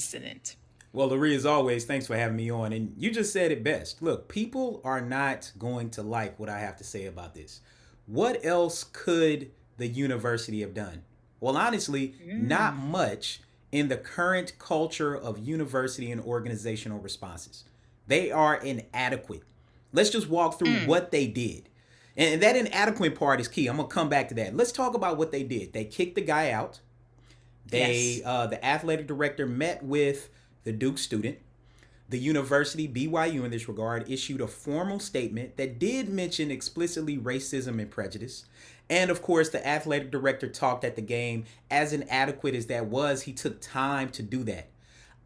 incident. Well, Lurie, as always, thanks for having me on. And you just said it best. Look, people are not going to like what I have to say about this. What else could the university have done? Well, honestly, not Mm. much in the current culture of university and organizational responses. They are inadequate. Let's just walk through Mm. what they did. And that inadequate part is key. I'm going to come back to that. Let's talk about what they did. They kicked the guy out. Yes. The athletic director met with the Duke student. The university, BYU in this regard, issued a formal statement that did mention explicitly racism and prejudice. And of course, the athletic director talked at the game. As inadequate as that was, he took time to do that.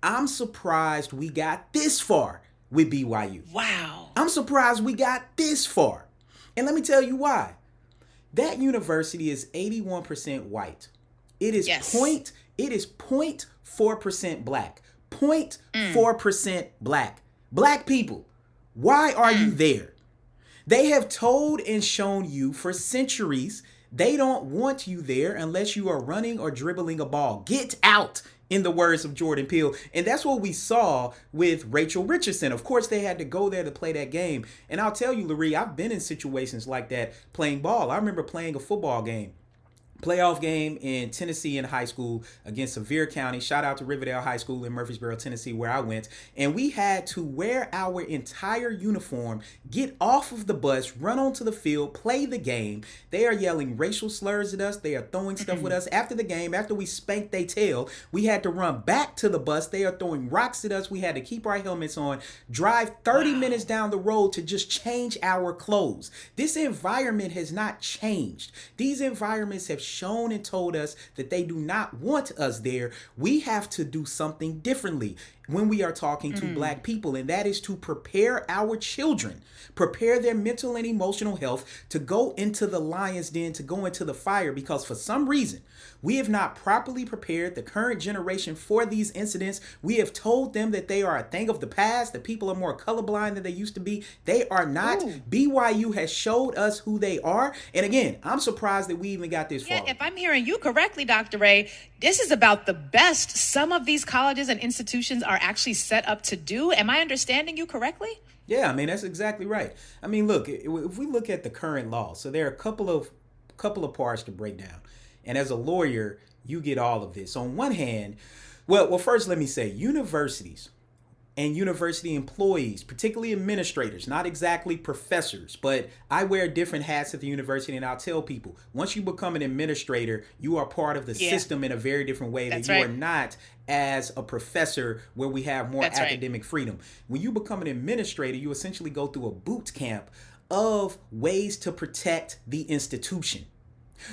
I'm surprised we got this far with BYU. Wow. I'm surprised we got this far. And let me tell you why. That university is 81% white. It is Yes. 0.4% black. 0.4% black. Black people, why are you there? They have told and shown you for centuries they don't want you there unless you are running or dribbling a ball. Get out, in the words of Jordan Peele. And that's what we saw with Rachel Richardson. Of course, they had to go there to play that game. And I'll tell you, Lurie, I've been in situations like that playing ball. I remember playing a football game, playoff game in Tennessee in high school against Sevier County. Shout out to Riverdale High School in Murfreesboro, Tennessee, where I went. And we had to wear our entire uniform, get off of the bus, run onto the field, play the game. They are yelling racial slurs at us. They are throwing stuff with us. After the game, after we spanked their tail, we had to run back to the bus. They are throwing rocks at us. We had to keep our helmets on, drive 30 minutes down the road to just change our clothes. This environment has not changed. These environments have shown and told us that they do not want us there. We have to do something differently when we are talking to black people, and that is to prepare our children, prepare their mental and emotional health to go into the lion's den, to go into the fire, because for some reason we have not properly prepared the current generation for these incidents. We have told them that they are a thing of the past, that people are more colorblind than they used to be. They are not. Ooh. BYU has showed us who they are. And again, I'm surprised that we even got this far. Yeah, if I'm hearing you correctly, Dr. Ray, this is about the best some of these colleges and institutions are actually set up to do. Am I understanding you correctly? Yeah, I mean, that's exactly right. I mean, look, if we look at the current law, so there are a couple of parts to break down. And as a lawyer, you get all of this. On one hand, well, first let me say universities and university employees, particularly administrators, not exactly professors, but I wear different hats at the university, and I'll tell people, once you become an administrator, you are part of the Yeah. system in a very different way That's that you right. are not as a professor where we have more That's right. academic freedom. When you become an administrator, you essentially go through a boot camp of ways to protect the institution.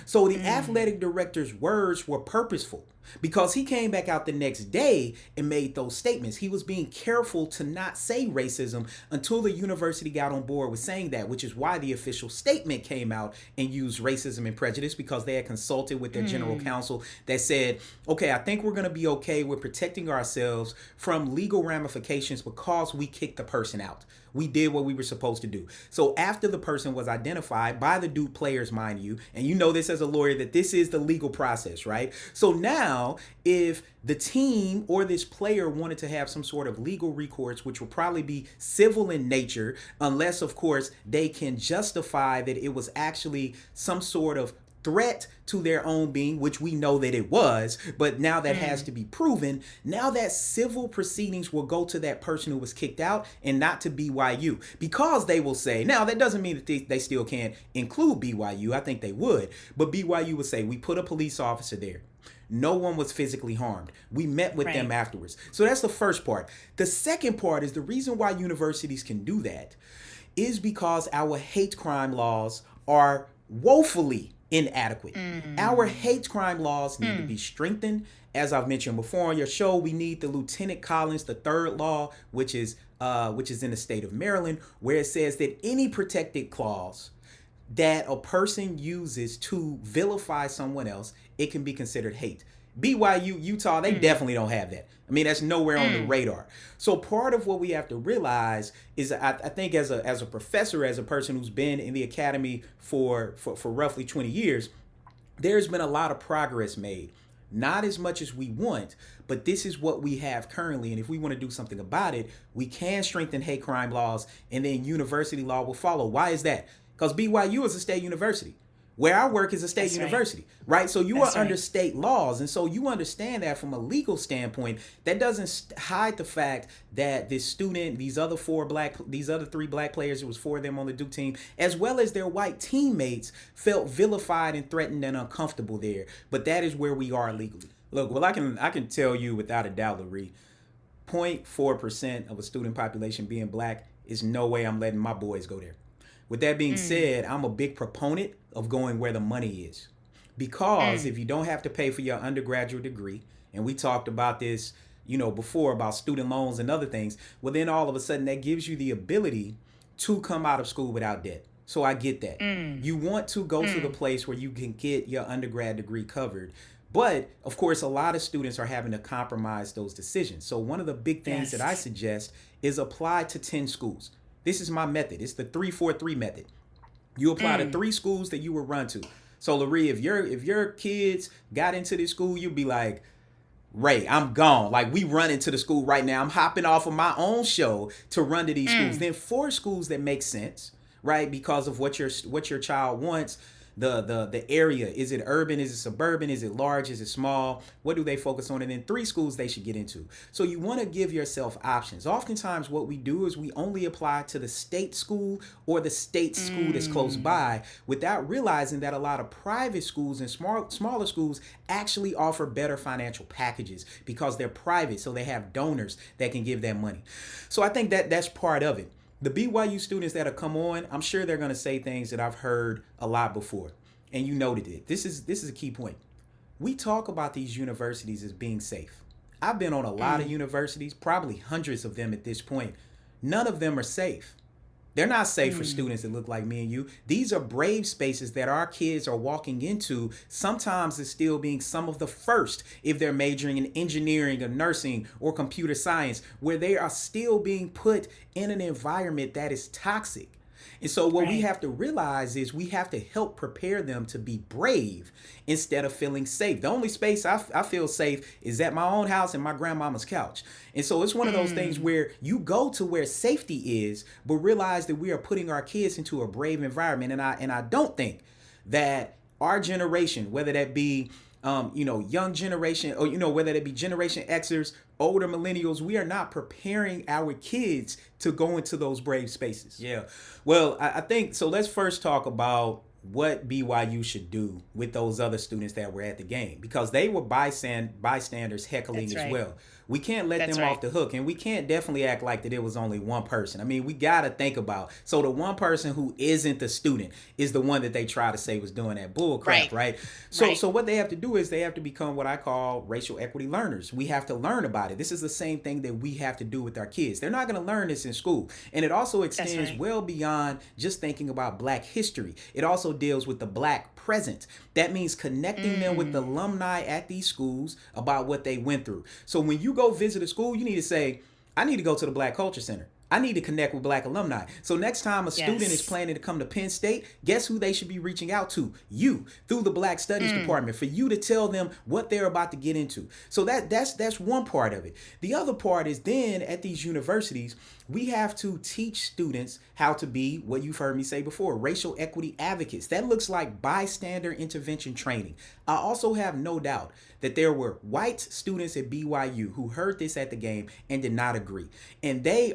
So the athletic director's words were purposeful because he came back out the next day and made those statements. He was being careful to not say racism until the university got on board with saying that, which is why the official statement came out and used racism and prejudice, because they had consulted with their general counsel that said, okay, I think we're going to be okay with protecting ourselves from legal ramifications because we kicked the person out. We did what we were supposed to do. So after the person was identified by the Duke players, mind you, and you know this as a lawyer, that this is the legal process, right? So now if the team or this player wanted to have some sort of legal recourse, which will probably be civil in nature, unless of course they can justify that it was actually some sort of threat to their own being, which we know that it was, but now that has to be proven. Now that civil proceedings will go to that person who was kicked out and not to BYU, because they will say, now that doesn't mean that they still can't include BYU. I think they would, but BYU would say, we put a police officer there. No one was physically harmed. We met with them Right. afterwards. So that's the first part. The second part is the reason why universities can do that is because our hate crime laws are woefully inadequate. Our hate crime laws need to be strengthened. As I've mentioned before on your show, we need the Lieutenant Collins the third law, which is in the state of Maryland, where it says that any protected clause that a person uses to vilify someone else, it can be considered hate. BYU, Utah, they definitely don't have that. I mean, that's nowhere on the radar. So part of what we have to realize is, I think as a professor, as a person who's been in the academy for roughly 20 years, there's been a lot of progress made. not as much as we want, but this is what we have currently. And if we want to do something about it, we can strengthen hate crime laws, and then university law will follow. Why is that? Because BYU is a state university. Where I work is a state university, right? So you are under state laws. And so you understand that from a legal standpoint, that doesn't hide the fact that this student, these other three black players, it was 4 of them on the Duke team, as well as their white teammates, felt vilified and threatened and uncomfortable there. But that is where we are legally. Look, well, I can tell you without a doubt, Lurie, 0.4% of a student population being black is no way I'm letting my boys go there. With that being said, I'm a big proponent of going where the money is. Because if you don't have to pay for your undergraduate degree, and we talked about this, before about student loans and other things, well, then all of a sudden that gives you the ability to come out of school without debt. So I get that. You want to go to the place where you can get your undergrad degree covered. But, of course, a lot of students are having to compromise those decisions. So one of the big things that I suggest is apply to 10 schools. This is my method. It's the 3-4-3 method. You apply to 3 schools that you will run to. So, Lurie, if your kids got into this school, you'd be like, Ray, I'm gone. Like, we run into the school right now. I'm hopping off of my own show to run to these schools. Then 4 schools that make sense, right? Because of what your child wants. The area, is it urban, is it suburban, is it large, is it small, what do they focus on? And then 3 schools they should get into. So you want to give yourself options. Oftentimes what we do is we only apply to the state school or the state school that's close by, without realizing that a lot of private schools and smaller schools actually offer better financial packages because they're private, so they have donors that can give them money. So I think that's part of it. The BYU students that have come on, I'm sure they're going to say things that I've heard a lot before. And you noted it. This is a key point. We talk about these universities as being safe. I've been on a lot of universities, probably hundreds of them at this point. None of them are safe. They're not safe for students that look like me and you. These are brave spaces that our kids are walking into. Sometimes it's still being some of the first if they're majoring in engineering or nursing or computer science, where they are still being put in an environment that is toxic. And so what we have to realize is we have to help prepare them to be brave instead of feeling safe. The only space I feel safe is at my own house and my grandmama's couch. And so it's one of those things where you go to where safety is, but realize that we are putting our kids into a brave environment. And I don't think that our generation, whether that be young generation, or whether that be Generation Xers, older millennials, we are not preparing our kids to go into those brave spaces. Yeah. Well, I think so. Let's first talk about what BYU should do with those other students that were at the game, because they were bystanders heckling as well. We can't let them off the hook, and we can't definitely act like that it was only one person. I mean, we got to think about, so the one person who isn't the student is the one that they try to say was doing that bull crap, right? So what they have to do is they have to become what I call racial equity learners. We have to learn about it. This is the same thing that we have to do with our kids. They're not going to learn this in school. And it also extends well beyond just thinking about Black history. It also deals with the Black present. That means connecting them with the alumni at these schools about what they went through. So when you go visit a school, you need to say, I need to go to the Black Culture Center. I need to connect with Black alumni. So next time a student is planning to come to Penn State, guess who they should be reaching out to? You, through the Black Studies Department, for you to tell them what they're about to get into. So that's one part of it. The other part is then at these universities, we have to teach students how to be what you've heard me say before, racial equity advocates. That looks like bystander intervention training. I also have no doubt that there were white students at BYU who heard this at the game and did not agree. And they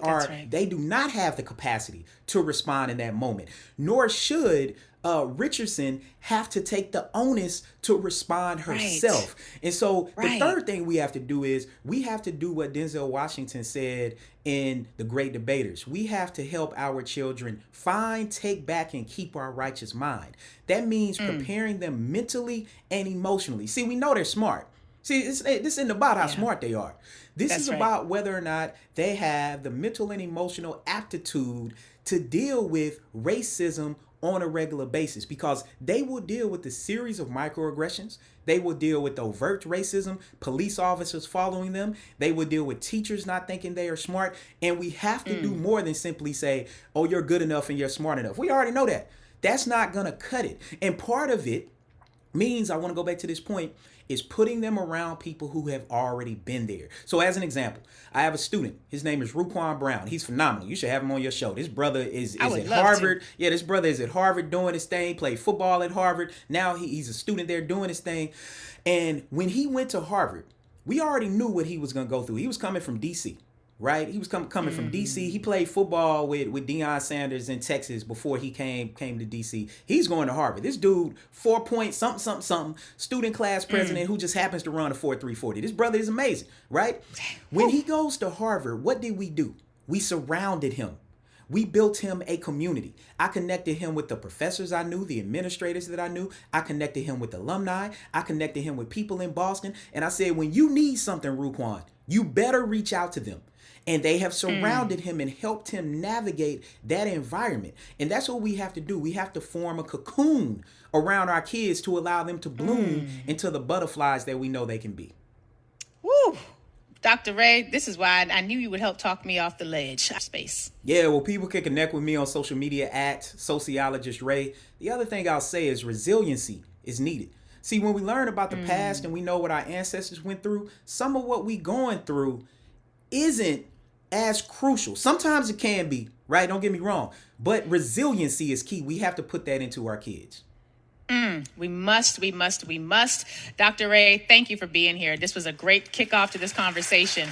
do not have the capacity to respond in that moment, nor should Richardson have to take the onus to respond herself. And so the third thing we have to do is we have to do what Denzel Washington said in The Great Debaters. We have to help our children find, take back, and keep our righteous mind. That means preparing them mentally and emotionally. See, we know they're smart. See, this isn't about how smart they are. This is about whether or not they have the mental and emotional aptitude to deal with racism on a regular basis, because they will deal with the series of microaggressions. They will deal with overt racism, police officers following them. They will deal with teachers not thinking they are smart. And we have to do more than simply say, oh, you're good enough and you're smart enough. We already know that. That's not going to cut it. And part of it means, I want to go back to this point, is putting them around people who have already been there. So as an example, I have a student. His name is Ruquan Brown. He's phenomenal. You should have him on your show. This brother is at Harvard. Yeah, this brother is at Harvard doing his thing, played football at Harvard. Now he's a student there doing his thing. And when he went to Harvard, we already knew what he was going to go through. He was coming from D.C., right? He was coming from D.C. He played football with Deion Sanders in Texas before he came to D.C. He's going to Harvard. This dude, 4 point something, student class president who just happens to run a 4.340. This brother is amazing, right? When he goes to Harvard, what did we do? We surrounded him. We built him a community. I connected him with the professors I knew, the administrators that I knew. I connected him with alumni. I connected him with people in Boston. And I said, when you need something, Ruquan, you better reach out to them. And they have surrounded him and helped him navigate that environment. And that's what we have to do. We have to form a cocoon around our kids to allow them to bloom into the butterflies that we know they can be. Woo! Dr. Ray, this is why I knew you would help talk me off the ledge space. Yeah, well, people can connect with me on social media at Sociologist Ray. The other thing I'll say is resiliency is needed. See, when we learn about the past and we know what our ancestors went through, some of what we going through isn't as crucial. Sometimes it can be, right? Don't get me wrong. But resiliency is key. We have to put that into our kids. We must. Dr. Ray, thank you for being here. This was a great kickoff to this conversation.